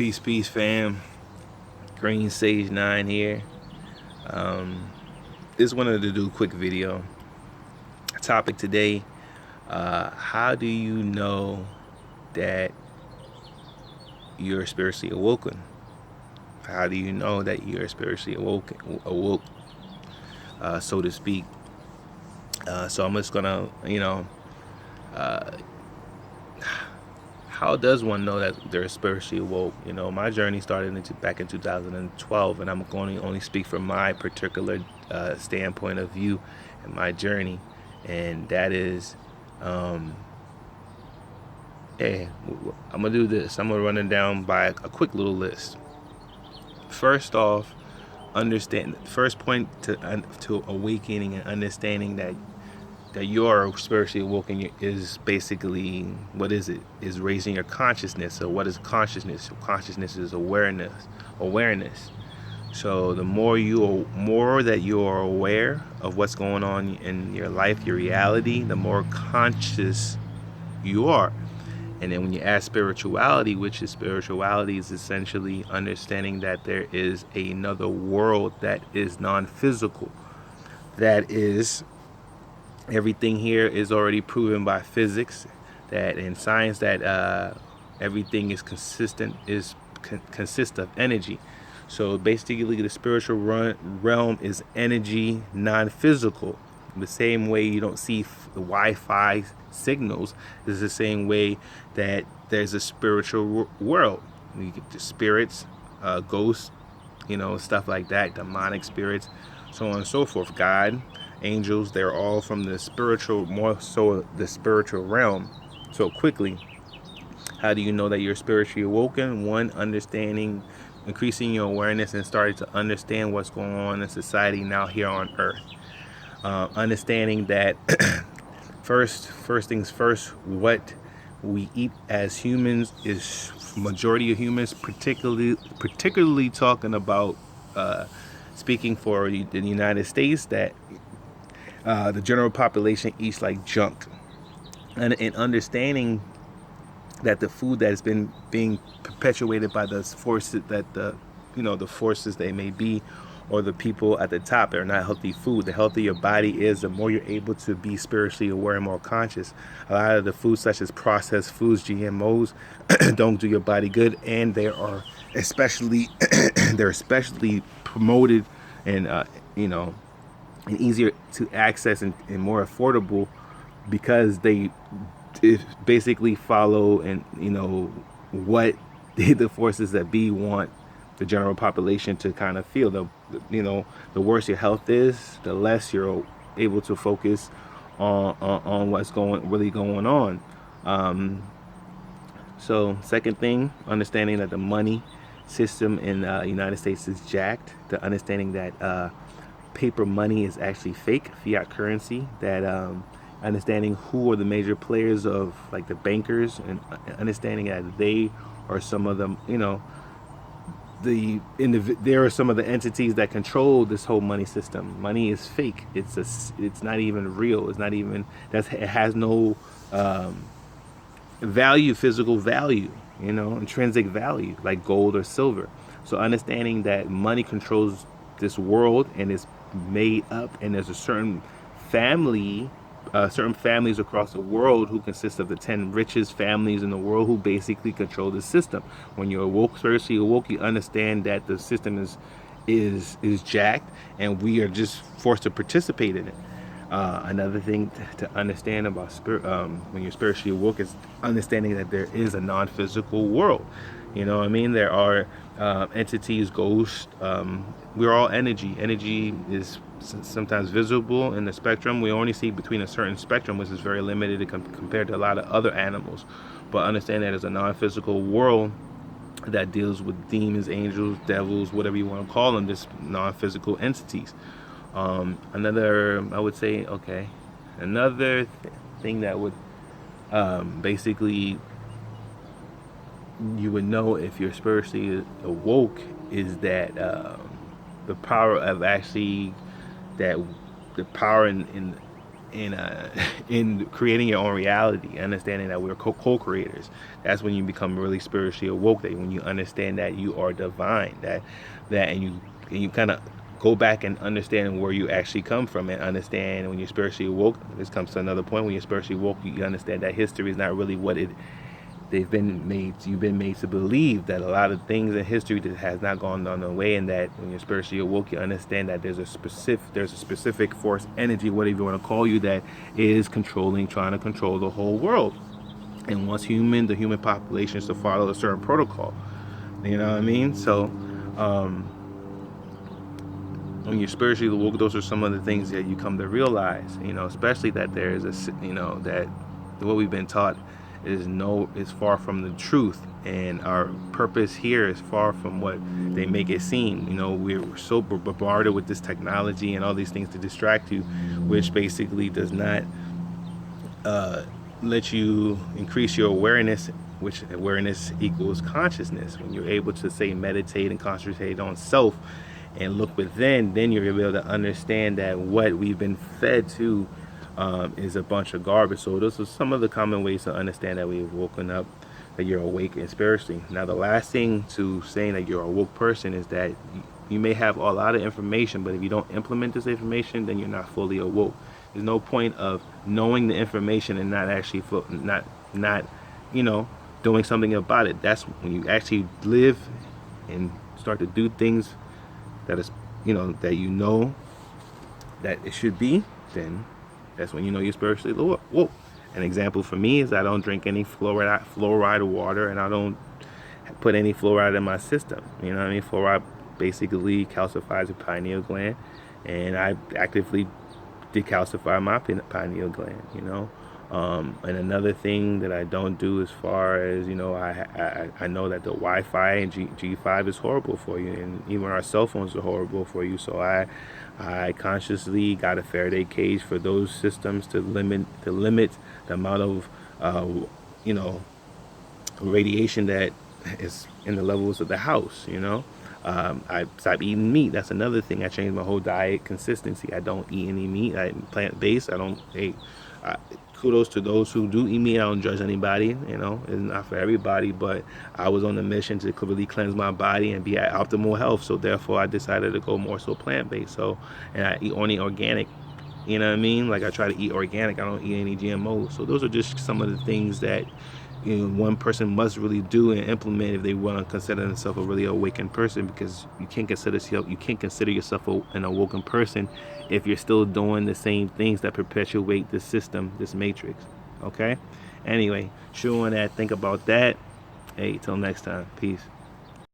Peace, fam. Green Sage 9 here. Just wanted to do a quick video. Topic today: how do you know that you're spiritually awoken? How do you know that you're spiritually awoke, so to speak? So I'm just gonna, uh, how does one know that they're spiritually awoke? My journey started back in 2012, and I'm going to only speak from my particular standpoint of view and my journey, and that is, hey, I'm gonna do this. I'm gonna run it down by a quick little list. First off, understand. First point to awakening and understanding that you are spiritually awoken is basically, what is it? Is raising your consciousness. So what is consciousness? Consciousness is awareness. So the more that you are aware of what's going on in your life, your reality, the more conscious you are. And then when you add spirituality, spirituality is essentially understanding that there is another world that is non-physical. That is, everything here is already proven by physics, that in science, that everything is consists of energy. So basically, the spiritual realm is energy, non-physical. The same way you don't see the Wi-Fi signals is the same way that there's a spiritual world. You get the spirits, ghosts, stuff like that, demonic spirits, so on and so forth. God, angels, they're all from the spiritual, more so the spiritual realm. So quickly, how do you know that you're spiritually awoken? One, understanding, increasing your awareness and starting to understand what's going on in society now here on earth. Understanding that first things first, what we eat as humans is, majority of humans, particularly talking about, speaking for the United States, that the general population eats like junk, and understanding that the food that has been being perpetuated by the forces, that the forces they may be, or the people at the top, are not healthy food. The healthier your body is, the more you're able to be spiritually aware and more conscious. A lot of the foods, such as processed foods, GMOs, don't do your body good, and they are especially they're especially promoted and and easier to access and more affordable, because they basically follow and what the forces that be want the general population to kind of feel. The worse your health is, the less you're able to focus on what's really going on. So second thing, understanding that the money system in the United States is jacked. The understanding that paper money is actually fake, fiat currency. That understanding who are the major players of, like, the bankers, and understanding that they are some of them, there are some of the entities that control this whole money system. Money is fake. It's not even real. It has no value, physical value, intrinsic value, like gold or silver. So understanding that money controls this world and is made up, and there's a certain families across the world who consist of the 10 richest families in the world, who basically control the system. When you're spiritually awoke, you understand that the system is jacked, and we are just forced to participate in it. Another thing to understand about when you're spiritually awoke, is understanding that there is a non-physical world. You know what I mean? There are entities, ghosts. We're all energy. Energy is sometimes visible in the spectrum. We only see between a certain spectrum, which is very limited compared to a lot of other animals. But understand that there's a non-physical world that deals with demons, angels, devils, whatever you want to call them, just non-physical entities. Another thing that would basically, you would know if you're spiritually awoke, is that the power of actually, that the power in in in creating your own reality, understanding that we're co-creators. That's when you become really spiritually awoke. That when you understand that you are divine, and you kind of go back and understand where you actually come from, and understand when you're spiritually awoke. This comes to another point. When you're spiritually awoke, you understand that history is not really what it you've been made to believe, that a lot of things in history that has not gone on the way, and that when you're spiritually awoke, you understand that there's a specific force, energy, whatever you want to call you, that is trying to control the whole world, and wants the human populations to follow a certain protocol. You know what I mean? So when you're spiritually awoke, those are some of the things that you come to realize, especially that there is that what we've been taught is far from the truth, and our purpose here is far from what they make it seem. We're so bombarded with this technology and all these things to distract you, which basically does not let you increase your awareness, which awareness equals consciousness. When you're able to say meditate and concentrate on self and look within, then you're able to understand that what we've been fed to is a bunch of garbage. So those are some of the common ways to understand that we've woken up, that you're awake and spiritually. Now, the last thing to saying that you're a woke person is that you may have a lot of information, but if you don't implement this information, then you're not fully awoke. There's no point of knowing the information and not actually doing something about it. That's when you actually live and start to do things that is that that it should be. Then that's when you're spiritually woke. An example for me is I don't drink any fluoride water, and I don't put any fluoride in my system. You know what I mean? Fluoride basically calcifies the pineal gland, and I actively decalcify my pineal gland. And another thing that I don't do, as far as I know that the Wi-Fi and G5 is horrible for you, and even our cell phones are horrible for you. So I consciously got a Faraday cage for those systems to limit the amount of radiation that is in the levels of the house. I stopped eating meat. That's another thing. I changed my whole diet consistency. I don't eat any meat. I'm plant-based. Kudos to those who do eat meat. I don't judge anybody. It's not for everybody, but I was on a mission to really cleanse my body and be at optimal health. So therefore, I decided to go more so plant-based. And I eat only organic. You know what I mean? Like, I try to eat organic. I don't eat any GMOs. So those are just some of the things that one person must really do and implement if they want to consider themselves a really awakened person, because you can't consider yourself an awoken person if you're still doing the same things that perpetuate this system, this matrix. Okay? Anyway, chew on that, think about that. Hey, till next time. Peace.